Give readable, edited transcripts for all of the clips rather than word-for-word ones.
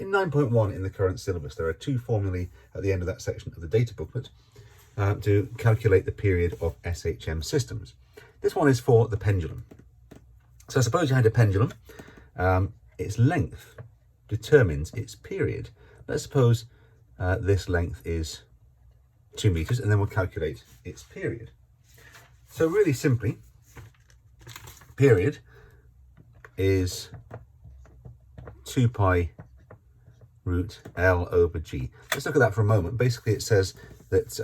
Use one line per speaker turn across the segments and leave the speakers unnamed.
In 9.1 in the current syllabus, there are two formulae at the end of that section of the data booklet to calculate the period of SHM systems. This one is for the pendulum. So suppose you had a pendulum, its length determines its period. Let's suppose this length is 2 meters, and then we'll calculate its period. So really simply, period is 2 pi root L over G. Let's look at that for a moment. Basically, it says that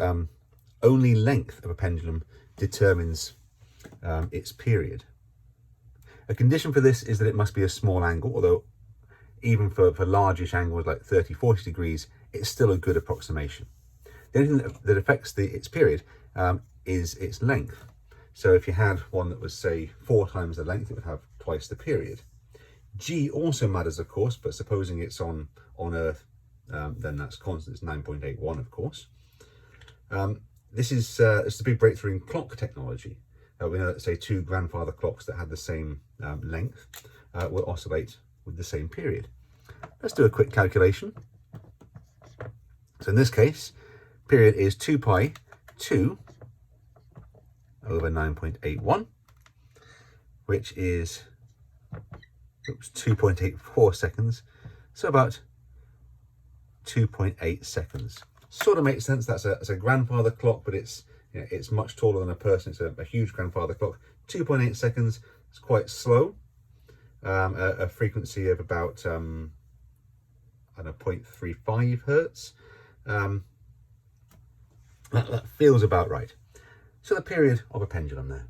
only length of a pendulum determines its period. A condition for this is that it must be a small angle, although even for largish angles like 30, 40 degrees, it's still a good approximation. The only thing that affects its period is its length. So if you had one that was, say, 4 times the length, it would have twice the period. G also matters, of course, but supposing it's on Earth, then that's constant. It's 9.81, of course. This is a big breakthrough in clock technology. We know that, say, 2 grandfather clocks that had the same length will oscillate with the same period. Let's do a quick calculation. So in this case, period is 2 pi 2 over 9.81, which is 2.84 seconds, so about 2.8 seconds. Sort of makes sense. That's a grandfather clock, but it's much taller than a person. It's a huge grandfather clock. 2.8 seconds. It's quite slow. A frequency of about 0.35 hertz. That feels about right. So the period of a pendulum there.